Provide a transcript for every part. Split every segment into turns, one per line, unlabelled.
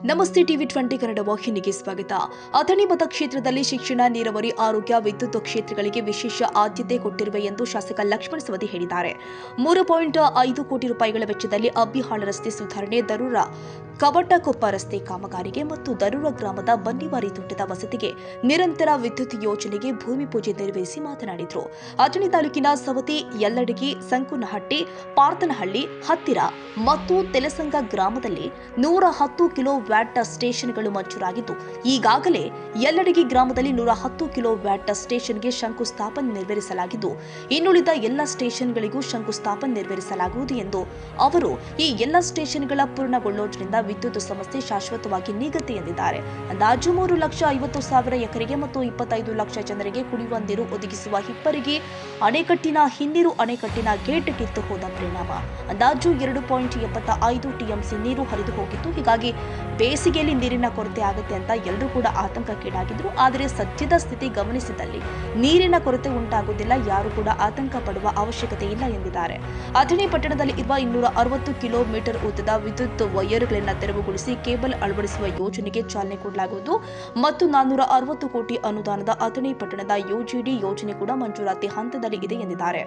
ನಮಸ್ತೆ ಟಿವಿ 20 ಕನ್ನಡ ವಾಹಿನಿಗೆ ಸ್ವಾಗತ. ಅಥಣಿ ಮತಕ್ಷೇತ್ರದಲ್ಲಿ ಶಿಕ್ಷಣ, ನೀರಾವರಿ, ಆರೋಗ್ಯ, ವಿದ್ಯುತ್ ಕ್ಷೇತ್ರಗಳಿಗೆ ವಿಶೇಷ ಆದ್ಯತೆ ಕೊಟ್ಟಿರುವೆ ಎಂದು ಶಾಸಕ ಲಕ್ಷ್ಮಣ ಸವದಿ ಹೇಳಿದ್ದಾರೆ. 3.5 ಕೋಟಿ ರೂಪಾಯಿಗಳ ವೆಚ್ಚದಲ್ಲಿ ಅಬ್ಬಿಹಾಳ ರಸ್ತೆ ಸುಧಾರಣೆ, ದರೂರ ಕವಟಕೊಪ್ಪ ರಸ್ತೆ ಕಾಮಗಾರಿಗೆ ಮತ್ತು ದರೂರ ಗ್ರಾಮದ ಬನ್ನಿವಾರಿ ತೋಟದ ವಸತಿಗೆ ನಿರಂತರ ವಿದ್ಯುತ್ ಯೋಜನೆಗೆ ಭೂಮಿ ಪೂಜೆ ನೆರವೇರಿಸಿ ಮಾತನಾಡಿದರು. ಅಥಣಿ ತಾಲೂಕಿನ ಸವದಿ, ಯಲ್ಲಡಗಿ, ಸಂಕುನಹಟ್ಟಿ, ಪಾರ್ತನಹಳ್ಳಿ ಹತ್ತಿರ ಮತ್ತು ತೆಲಸಂಗ ಗ್ರಾಮದಲ್ಲಿ 110 ಕಿಲೋ ವ್ಯಾಟ್ ಸ್ಟೇಷನ್ಗಳು ಮಂಜೂರಾಗಿದ್ದು, ಈಗಾಗಲೇ ಯಲ್ಲಡಗಿ ಗ್ರಾಮದಲ್ಲಿ 110 ಕಿಲೋ ವ್ಯಾಟ್ ಸ್ಟೇಷನ್ಗೆ ಶಂಕುಸ್ಥಾಪನೆ ನೆರವೇರಿಸಲಾಗಿದ್ದು, ಇನ್ನುಳಿದ ಎಲ್ಲ ಸ್ಟೇಷನ್ಗಳಿಗೂ ಶಂಕುಸ್ಥಾಪನೆ ನೆರವೇರಿಸಲಾಗುವುದು ಎಂದು ಅವರು ಈ ಎಲ್ಲ ಸ್ಟೇಷನ್ಗಳ ಪೂರ್ಣಗೊಳ್ಳೋದ್ರಿಂದ ವಿದ್ಯುತ್ ಸಮಸ್ಯೆ ಶಾಶ್ವತವಾಗಿ ನೀಗುತ್ತೆ ಎಂದಿದ್ದಾರೆ. ಅಂದಾಜು 3,50,000 ಎಕರೆಗೆ ಮತ್ತು 25 ಲಕ್ಷ ಜನರಿಗೆ ಕುಡಿಯುವ ನೀರು ಒದಗಿಸುವ ಹಿಪ್ಪರಗಿ ಅಣೆಕಟ್ಟಿನ ಹಿನ್ನೀರು ಅಣೆಕಟ್ಟಿನ ಗೇಟ್ ಕಿತ್ತು ಹೋದ ಪರಿಣಾಮ ಅಂದಾಜು 2.75 ಟಿಎಂಸಿ ನೀರು ಹರಿದು ಹೋಗಿತ್ತು. ಹೀಗಾಗಿ ಬೇಸಿಗೆಯಲ್ಲಿ ನೀರಿನ ಕೊರತೆ ಆಗುತ್ತೆ ಅಂತ ಎಲ್ಲರೂ ಕೂಡ ಆತಂಕಕ್ಕೀಡಾಗಿದ್ರು. ಆದರೆ ಸದ್ಯದ ಸ್ಥಿತಿ ಗಮನಿಸಿದಲ್ಲಿ ನೀರಿನ ಕೊರತೆ ಉಂಟಾಗುವುದಿಲ್ಲ, ಯಾರು ಕೂಡ ಆತಂಕ ಪಡುವ ಅವಶ್ಯಕತೆ ಇಲ್ಲ ಎಂದಿದ್ದಾರೆ. ಅಥಣಿ ಪಟ್ಟಣದಲ್ಲಿ ಇರುವ 260 ಕಿಲೋಮೀಟರ್ ಉದ್ದದ ವಿದ್ಯುತ್ ವೈರ್ಗಳನ್ನು ತೆರವುಗೊಳಿಸಿ ಕೇಬಲ್ ಅಳವಡಿಸುವ ಯೋಜನೆಗೆ ಚಾಲನೆ ಕೊಡಲಾಗುವುದು ಮತ್ತು 460 ಕೋಟಿ ಅನುದಾನದ ಅಥಣಿ ಪಟ್ಟಣದ ಯುಜಿಡಿ ಯೋಜನೆ ಕೂಡ ಮಂಜೂರಾತಿ ಹಂತದಲ್ಲಿ ಇದೆ ಎಂದಿದ್ದಾರೆ.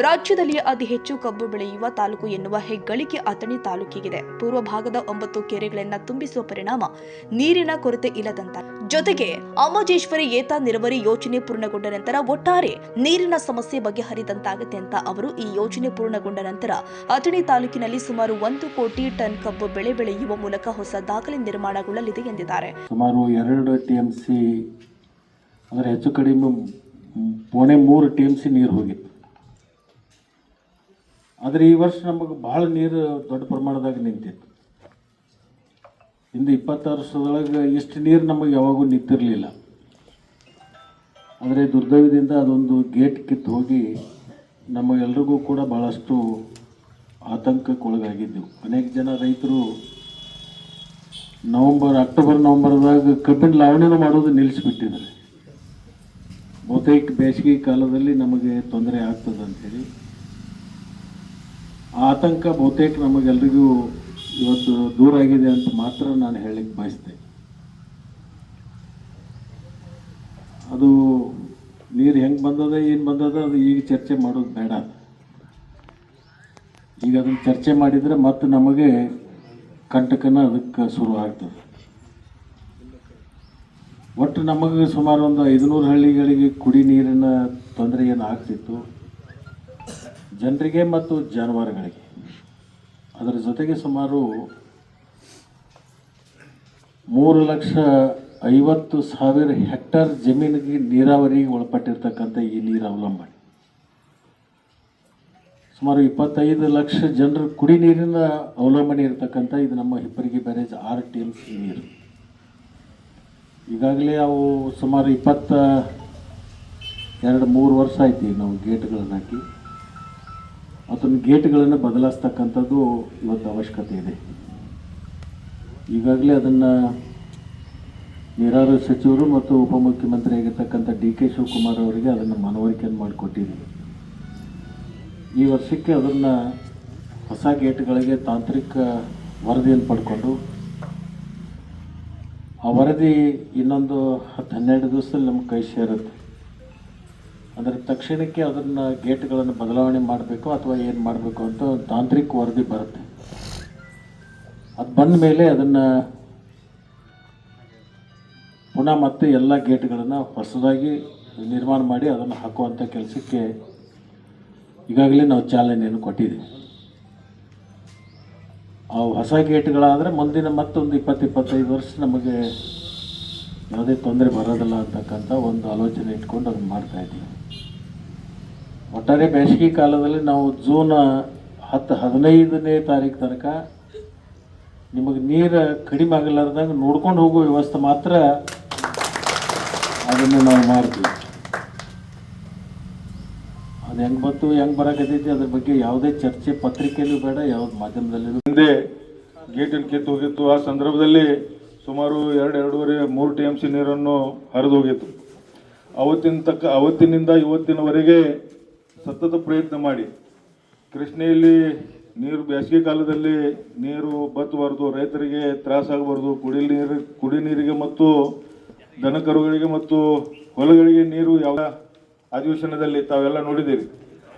ರಾಜ್ಯದಲ್ಲಿ ಅತಿ ಹೆಚ್ಚು ಕಬ್ಬು ಬೆಳೆಯುವ ತಾಲೂಕು ಎನ್ನುವ ಹೆಗ್ಗಳಿಕೆ ಅಥಣಿ ತಾಲೂಕಿಗಿದೆ. ಪೂರ್ವ ಭಾಗದ 9 ಕೆರೆಗಳನ್ನು ತುಂಬಿಸುವ ಪರಿಣಾಮ ನೀರಿನ ಕೊರತೆ ಇಲ್ಲದಂತ ಜೊತೆಗೆ ಅಮಜೇಶ್ವರಿ ಏತ ನೀರಾವರಿ ಯೋಜನೆ ಪೂರ್ಣಗೊಂಡ ನಂತರ ಒಟ್ಟಾರೆ ನೀರಿನ ಸಮಸ್ಯೆ ಬಗೆಹರಿದಂತಾಗುತ್ತೆ ಅಂತ ಅವರು ಈ ಯೋಜನೆ ಪೂರ್ಣಗೊಂಡ ನಂತರ ಅಥಣಿ ತಾಲೂಕಿನಲ್ಲಿ ಸುಮಾರು 1 ಕೋಟಿ ಟನ್ ಕಬ್ಬು ಬೆಳೆ ಬೆಳೆಯುವ ಮೂಲಕ ಹೊಸ ದಾಖಲೆ ನಿರ್ಮಾಣಗೊಳ್ಳಲಿದೆ ಎಂದಿದ್ದಾರೆ.
ಸುಮಾರು 2 ಟಿಎಂಸಿ ಅಂದರೆ ಹೆಚ್ಚು ಕಡಿಮೆ 3 ಟಿಎಂಸಿ ನೀರು ಹೋಗಿತ್ತು. ಆದರೆ ಈ ವರ್ಷ ನಮಗೆ ಭಾಳ ನೀರು ದೊಡ್ಡ ಪ್ರಮಾಣದಾಗ ನಿಂತಿತ್ತು. ಇಂದು 26 ವರ್ಷದೊಳಗೆ ಇಷ್ಟು ನೀರು ನಮಗೆ ಯಾವಾಗೂ ನಿಂತಿರಲಿಲ್ಲ. ಆದರೆ ದುರ್ದೈವದಿಂದ ಅದೊಂದು ಗೇಟ್ ಕಿತ್ತು ಹೋಗಿ ನಮಗೆಲ್ರಿಗೂ ಕೂಡ ಭಾಳಷ್ಟು ಆತಂಕಕ್ಕೊಳಗಾಗಿದ್ದೆವು. ಅನೇಕ ಜನ ರೈತರು ಅಕ್ಟೋಬರ್ ನವಂಬರ್ದಾಗ ಕಬ್ಬಿನ ಲಾವಣಿನೂ ಮಾಡೋದು ನಿಲ್ಲಿಸಿಬಿಟ್ಟಿದ್ದಾರೆ. ಬಹುತೇಕ ಬೇಸಿಗೆ ಕಾಲದಲ್ಲಿ ನಮಗೆ ತೊಂದರೆ ಆಗ್ತದೆ ಅಂಥೇಳಿ ಆ ಆತಂಕ ಬಹುತೇಕ ನಮಗೆಲ್ರಿಗೂ ಇವತ್ತು ದೂರ ಆಗಿದೆ ಅಂತ ಮಾತ್ರ ನಾನು ಹೇಳಲಿಕ್ಕೆ ಬಯಸ್ತೇನೆ. ಅದು ನೀರು ಹೆಂಗೆ ಬಂದದ ಏನು ಬಂದದ ಅದು ಈಗ ಚರ್ಚೆ ಮಾಡೋದು ಬೇಡ. ಈಗ ಅದನ್ನು ಚರ್ಚೆ ಮಾಡಿದರೆ ಮತ್ತೆ ನಮಗೆ ಕಂಟಕನ ಅದಕ್ಕೆ ಶುರು ಆಗ್ತದೆ. ಒಟ್ಟು ನಮಗೆ ಸುಮಾರು ಒಂದು 500 ಹಳ್ಳಿಗಳಿಗೆ ಕುಡಿ ನೀರಿನ ತೊಂದರೆ ಏನು ಆಗ್ತಿತ್ತು ಜನರಿಗೆ ಮತ್ತು ಜಾನುವಾರುಗಳಿಗೆ. ಅದರ ಜೊತೆಗೆ ಸುಮಾರು 3,50,000 ಹೆಕ್ಟರ್ ಜಮೀನಿಗೆ ನೀರಾವರಿಗೆ ಒಳಪಟ್ಟಿರ್ತಕ್ಕಂಥ ಈ ನೀರು ಅವಲಂಬನೆ ಸುಮಾರು 25 ಲಕ್ಷ ಜನರು ಕುಡಿ ನೀರಿನ ಅವಲಂಬನೆ ಇರತಕ್ಕಂಥ ಇದು ನಮ್ಮ ಹಿಪ್ಪರಗಿ ಬ್ಯಾರೇಜ್ 6 ಟಿಎಂಸಿ ನೀರು. ಈಗಾಗಲೇ ಅವು ಸುಮಾರು 22-23 ವರ್ಷ ಆಯ್ತು ನಾವು ಗೇಟ್ಗಳನ್ನು ಹಾಕಿ. ಅದನ್ನು ಗೇಟ್ಗಳನ್ನು ಬದಲಾಯಿಸ್ತಕ್ಕಂಥದ್ದು ಇವತ್ತು ಅವಶ್ಯಕತೆ ಇದೆ. ಈಗಾಗಲೇ ಅದನ್ನು ನೀರಾವರಿ ಸಚಿವರು ಮತ್ತು ಉಪಮುಖ್ಯಮಂತ್ರಿ ಆಗಿರ್ತಕ್ಕಂಥ ಡಿ.ಕೆ. ಶಿವಕುಮಾರ್ ಅವರಿಗೆ ಅದನ್ನು ಮನವರಿಕೆಯನ್ನು ಮಾಡಿಕೊಟ್ಟಿದ್ದೀವಿ. ಈ ವರ್ಷಕ್ಕೆ ಅದನ್ನು ಹೊಸ ಗೇಟ್ಗಳಿಗೆ ತಾಂತ್ರಿಕ ವರದಿಯನ್ನು ಪಡ್ಕೊಂಡು ಆ ವರದಿ ಇನ್ನೊಂದು 10-12 ದಿವಸದಲ್ಲಿ ನಮ್ಗೆ ಕೈ ಸೇರುತ್ತೆ. ಅಂದರೆ ತಕ್ಷಣಕ್ಕೆ ಅದನ್ನು ಗೇಟ್ಗಳನ್ನು ಬದಲಾವಣೆ ಮಾಡಬೇಕು ಅಥವಾ ಏನು ಮಾಡಬೇಕು ಅಂತ ತಾಂತ್ರಿಕ ವರದಿ ಬರುತ್ತೆ. ಅದು ಬಂದ ಮೇಲೆ ಅದನ್ನು ಪುನಃ ಮತ್ತೆ ಎಲ್ಲ ಗೇಟ್ಗಳನ್ನು ಹೊಸದಾಗಿ ನಿರ್ಮಾಣ ಮಾಡಿ ಅದನ್ನು ಹಾಕುವಂಥ ಕೆಲಸಕ್ಕೆ ಈಗಾಗಲೇ ನಾವು ಚಾಲನೆಯನ್ನು ಕೊಟ್ಟಿದ್ದೀವಿ. ಆ ಹೊಸ ಗೇಟ್ಗಳಾದರೆ ಮುಂದಿನ ಮತ್ತೊಂದು 20-25 ವರ್ಷ ನಮಗೆ ಯಾವುದೇ ತೊಂದರೆ ಬರೋದಿಲ್ಲ ಅಂತಕ್ಕಂಥ ಒಂದು ಆಲೋಚನೆ ಇಟ್ಕೊಂಡು ಅದನ್ನು ಮಾಡ್ತಾಯಿದ್ದೀವಿ. ಒಟ್ಟಾರೆ ಬೇಸಿಗೆ ಕಾಲದಲ್ಲಿ ನಾವು ಜೂನ್ 10-15ನೇ ತಾರೀಕು ತನಕ ನಿಮಗೆ ನೀರು ಕಡಿಮೆ ಆಗಲಾರ್ದಂಗೆ ನೋಡ್ಕೊಂಡು ಹೋಗೋ ವ್ಯವಸ್ಥೆ ಮಾತ್ರ ಅದನ್ನು ನಾವು ಮಾಡ್ತೀವಿ. ಅದು ಹೆಂಗೆ ಬಂತು ಹೆಂಗೆ ಬರೋಕತ್ತೈತಿ ಅದ್ರ ಬಗ್ಗೆ ಯಾವುದೇ ಚರ್ಚೆ ಪತ್ರಿಕೆಯಲ್ಲೂ ಬೇಡ, ಯಾವ್ದು ಮಾಧ್ಯಮದಲ್ಲೂ.
ಹಿಂದೆ ಗೇಟಲ್ಲಿ ಕಿತ್ತು ಹೋಗಿತ್ತು. ಆ ಸಂದರ್ಭದಲ್ಲಿ ಸುಮಾರು 2-2.5-3 ಟಿಎಂಸಿ ನೀರನ್ನು ಹರಿದು ಹೋಗಿತ್ತು. ಅವತ್ತಿನಿಂದ ಇವತ್ತಿನವರೆಗೆ ಸತತ ಪ್ರಯತ್ನ ಮಾಡಿ ಕೃಷ್ಣೆಯಲ್ಲಿ ನೀರು ಬೇಸಿಗೆ ಕಾಲದಲ್ಲಿ ನೀರು ಬತ್ತಬಾರ್ದು, ರೈತರಿಗೆ ತ್ರಾಸಾಗಬಾರ್ದು, ಕುಡಿ ನೀರಿಗೆ ಮತ್ತು ದನಕರುಗಳಿಗೆ ಮತ್ತು ಹೊಲಗಳಿಗೆ ನೀರು ಯಾವ ಅಧಿವೇಶನದಲ್ಲಿ ತಾವೆಲ್ಲ ನೋಡಿದ್ದೀರಿ.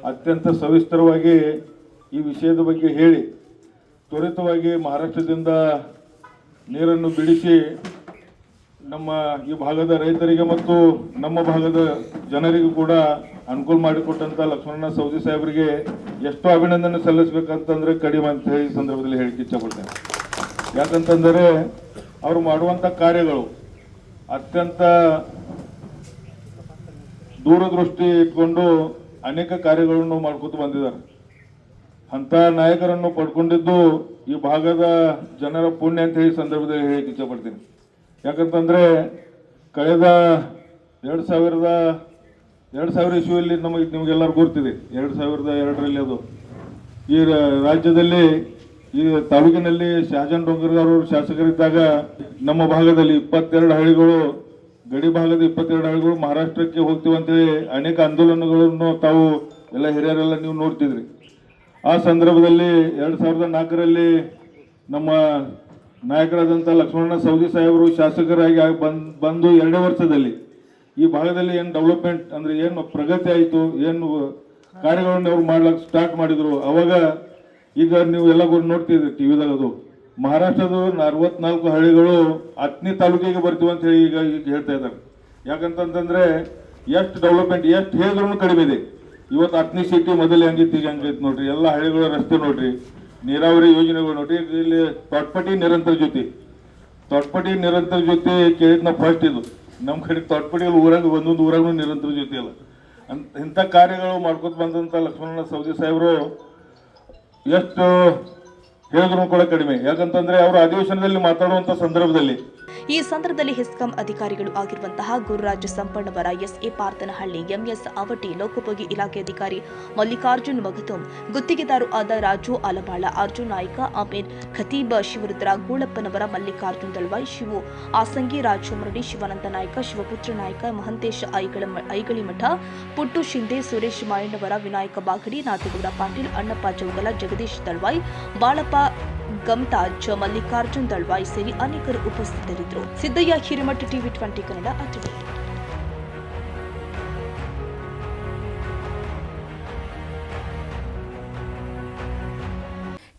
ಅತ್ಯಂತ ಸವಿಸ್ತರವಾಗಿ ಈ ವಿಷಯದ ಬಗ್ಗೆ ಹೇಳಿ ತ್ವರಿತವಾಗಿ ಮಹಾರಾಷ್ಟ್ರದಿಂದ ನೀರನ್ನು ಬಿಡಿಸಿ ನಮ್ಮ ಈ ಭಾಗದ ರೈತರಿಗೆ ಮತ್ತು ನಮ್ಮ ಭಾಗದ ಜನರಿಗೂ ಕೂಡ ಅನುಕೂಲ ಮಾಡಿಕೊಟ್ಟಂಥ ಲಕ್ಷ್ಮಣ ಸವದಿ ಸಾಹೇಬರಿಗೆ ಎಷ್ಟು ಅಭಿನಂದನೆ ಸಲ್ಲಿಸಬೇಕಂತಂದರೆ ಕಡಿಮೆ ಅಂತ ಹೇಳಿ ಸಂದರ್ಭದಲ್ಲಿ ಹೇಳಿಕ್ಕೆ ಇಚ್ಛಪಡ್ತೇನೆ. ಯಾಕಂತಂದರೆ ಅವರು ಮಾಡುವಂಥ ಕಾರ್ಯಗಳು ಅತ್ಯಂತ ದೂರದೃಷ್ಟಿ ಇಟ್ಕೊಂಡು ಅನೇಕ ಕಾರ್ಯಗಳನ್ನು ಮಾಡ್ಕೊತ ಬಂದಿದ್ದಾರೆ. ಅಂಥ ನಾಯಕರನ್ನು ಪಡ್ಕೊಂಡಿದ್ದು ಈ ಭಾಗದ ಜನರ ಪುಣ್ಯ ಅಂತ ಹೇಳಿ ಸಂದರ್ಭದಲ್ಲಿ ಹೇಳಕ್ಕೆ ಇಚ್ಛಪಡ್ತೀನಿ. ಯಾಕಂತಂದರೆ ಕಳೆದ 2000 ಇಸ್ವಿಯಲ್ಲಿ ನಿಮಗೆಲ್ಲರೂ ಗೊತ್ತಿದೆ. 2002ರಲ್ಲಿ ಅದು ಈ ರಾಜ್ಯದಲ್ಲಿ ಈ ತಾಲೂಕಿನಲ್ಲಿ ಶಹಜಾನ್ ಡೋಂಗರ್ಗಾರ್ ಅವರು ಶಾಸಕರಿದ್ದಾಗ ನಮ್ಮ ಭಾಗದಲ್ಲಿ 22 ಹಳ್ಳಿಗಳು, ಗಡಿ ಭಾಗದ 22 ಹಳ್ಳಿಗಳು ಮಹಾರಾಷ್ಟ್ರಕ್ಕೆ ಹೋಗ್ತೀವಿ ಅಂತೇಳಿ ಅನೇಕ ಆಂದೋಲನಗಳನ್ನು ತಾವು ಎಲ್ಲ ಹಿರಿಯರೆಲ್ಲ ನೀವು ನೋಡ್ತಿದ್ರಿ. ಆ ಸಂದರ್ಭದಲ್ಲಿ 2004ರಲ್ಲಿ ನಮ್ಮ ನಾಯಕರಾದಂಥ ಲಕ್ಷ್ಮಣ ಸವದಿ ಸಾಹೇಬರು ಶಾಸಕರಾಗಿ ಬಂದು 2 ವರ್ಷದಲ್ಲಿ ಈ ಭಾಗದಲ್ಲಿ ಏನು ಡೆವಲಪ್ಮೆಂಟ್ ಅಂದರೆ ಏನು ಪ್ರಗತಿ ಆಯಿತು, ಏನು ಕಾರ್ಯಗಳನ್ನು ಅವ್ರು ಮಾಡ್ಲಿಕ್ಕೆ ಸ್ಟಾರ್ಟ್ ಮಾಡಿದರು. ಅವಾಗ ಈಗ ನೀವು ಎಲ್ಲ ನೋಡ್ತಿದ್ರಿ ಟಿ ವಿದಾಗ, ಅದು ಮಹಾರಾಷ್ಟ್ರದ 64 ಹಳ್ಳಿಗಳು ಅತ್ನಿ ತಾಲೂಕಿಗೆ ಬರ್ತೀವಿ ಅಂತ ಹೇಳಿ ಈಗ ಹೇಳ್ತಾ ಇದ್ದಾರೆ. ಯಾಕಂತಂದ್ರೆ ಎಷ್ಟು ಡೆವಲಪ್ಮೆಂಟ್ ಎಷ್ಟು ಹೇಳಿದ್ರು ಕಡಿಮೆ ಇದೆ. ಇವತ್ತು ಅತ್ನಿ ಸಿಟಿ ಮೊದಲು ಹೆಂಗಿತ್ತು ಈಗ ಹಂಗೈತೆ ನೋಡ್ರಿ. ಎಲ್ಲ ಹಳ್ಳಿಗಳ ರಸ್ತೆ ನೋಡ್ರಿ, ನೀರಾವರಿ ಯೋಜನೆಗಳು ನೋಡ್ರಿ. ಇಲ್ಲಿ ತೊಟ್ಪಟ್ಟಿ ನಿರಂತರ ಜೊತೆ ಕೇಳಿದ್ನ ಫಸ್ಟ್ ಇದು. ನಮ್ಮ ಕಡೆ ತೊಟ್ಪಟ್ಟಿಯಲ್ಲಿ ಊರಾಗ ಒಂದೊಂದು ಊರಾಗೂ ನಿರಂತರ ಜೊತೆ ಇಲ್ಲ. ಇಂಥ ಕಾರ್ಯಗಳು ಮಾಡ್ಕೊತ ಬಂದಂಥ ಲಕ್ಷ್ಮಣ ಸವದಿ ಸಾಹೇಬರು ಎಷ್ಟು ಹೇಳಿದ್ರು ಕೂಡ ಕಡಿಮೆ. ಯಾಕಂತಂದ್ರೆ ಅವರು ಅಧಿವೇಶನದಲ್ಲಿ ಮಾತಾಡುವಂಥ ಸಂದರ್ಭದಲ್ಲಿ
ಈ ಸಂದರ್ಭದಲ್ಲಿ ಹೆಸ್ಕಾಂ ಅಧಿಕಾರಿಗಳು ಆಗಿರುವಂತಹ ಗುರುರಾಜ್ ಸಂಪಣ್ಣವರ, ಎಸ್ಎ ಪಾರ್ತನಹಳ್ಳಿ, ಎಂಎಸ್ ಅವಟಿ, ಲೋಕೋಪಯೋಗಿ ಇಲಾಖೆ ಅಧಿಕಾರಿ ಮಲ್ಲಿಕಾರ್ಜುನ್ ಮಗತುಂ, ಗುತ್ತಿಗೆದಾರು ಆದ ರಾಜು ಆಲಬಾಳ, ಅರ್ಜುನ್ ನಾಯ್ಕ, ಆಮೇರ್ ಖತೀಬ್, ಶಿವರುದ್ರ, ಗೂಳಪ್ಪನವರ, ಮಲ್ಲಿಕಾರ್ಜುನ್ ದಳ್ವಾಯ್, ಶಿವು ಆಸಂಗಿ, ರಾಜಮರಡಿ, ಶಿವಾನಂದ ನಾಯ್ಕ, ಶಿವಪುತ್ರ ನಾಯ್ಕ, ಮಹಂತೇಶ್ ಐಗಳಿಮಠ, ಪುಟ್ಟು ಶಿಂದೆ, ಸುರೇಶ್ ಮಾಯಣ್ಣವರ, ವಿನಾಯಕ ಬಾಗಡಿ, ನಾಥಗೌಡ ಪಾಟೀಲ್, ಅಣ್ಣಪ್ಪ ಚೌಗಲ, ಜಗದೀಶ್ ದಳ್ವಾಯ್, ಬಾಳಪ್ಪ ಗಮ್ತಾಜ್, ಮಲ್ಲಿಕಾರ್ಜುನ್ ದಳ್ವಾಯ್ ಸೇರಿ ಅನೇಕರು ಉಪಸ್ಥಿತರಿದ್ದರು. ಸಿದ್ದಯ್ಯ ಹಿರೇಮಠ, ಟಿವಿ 20 ಕನ್ನಡ, ಅತಿಥಿ.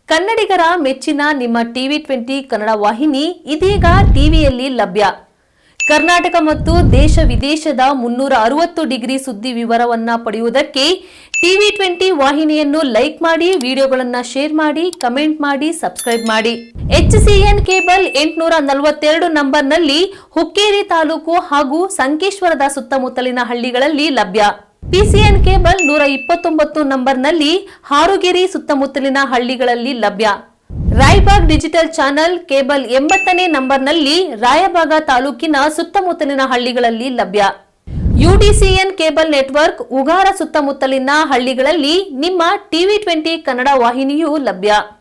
ಕನ್ನಡಿಗರ ಮೆಚ್ಚಿನ ನಿಮ್ಮ ಟಿವಿ 20 ಕನ್ನಡ ವಾಹಿನಿ ಇದೀಗ ಟಿವಿಯಲ್ಲಿ ಲಭ್ಯ. ಕರ್ನಾಟಕ ಮತ್ತು ದೇಶ ವಿದೇಶದ 360 ಡಿಗ್ರಿ ಸುದ್ದಿ ವಿವರವನ್ನ ಪಡೆಯುವುದಕ್ಕೆ ಟಿವಿ 20 ವಾಹಿನಿಯನ್ನು ಲೈಕ್ ಮಾಡಿ, ವಿಡಿಯೋಗಳನ್ನು ಶೇರ್ ಮಾಡಿ, ಕಮೆಂಟ್ ಮಾಡಿ, ಸಬ್ಸ್ಕ್ರೈಬ್ ಮಾಡಿ. HCN ಕೇಬಲ್ 842 ನಂಬರ್ನಲ್ಲಿ ಹುಕ್ಕೇರಿ ತಾಲೂಕು ಹಾಗೂ ಸಂಕೇಶ್ವರದ ಸುತ್ತಮುತ್ತಲಿನ ಹಳ್ಳಿಗಳಲ್ಲಿ ಲಭ್ಯ. PCN ಕೇಬಲ್ 129 ನಂಬರ್ನಲ್ಲಿ ಹಾರುಗೆರೆ ಸುತ್ತಮುತ್ತಲಿನ ಹಳ್ಳಿಗಳಲ್ಲಿ ಲಭ್ಯ. ರಾಯಬಾಗ್ ಡಿಜಿಟಲ್ ಚಾನೆಲ್ ಕೇಬಲ್ 80ನೇ ನಂಬರ್ನಲ್ಲಿ ರಾಯಬಾಗ ತಾಲೂಕಿನ ಸುತ್ತಮುತ್ತಲಿನ ಹಳ್ಳಿಗಳಲ್ಲಿ ಲಭ್ಯ. UDCN ಕೇಬಲ್ ನೆಟ್ವರ್ಕ್ ಉಗಾರ ಸುತ್ತಮುತ್ತಲಿನ ಹಳ್ಳಿಗಳಲ್ಲಿ ನಿಮ್ಮ ಟಿವಿ 20 ಕನ್ನಡ ವಾಹಿನಿಯೂ ಲಭ್ಯ.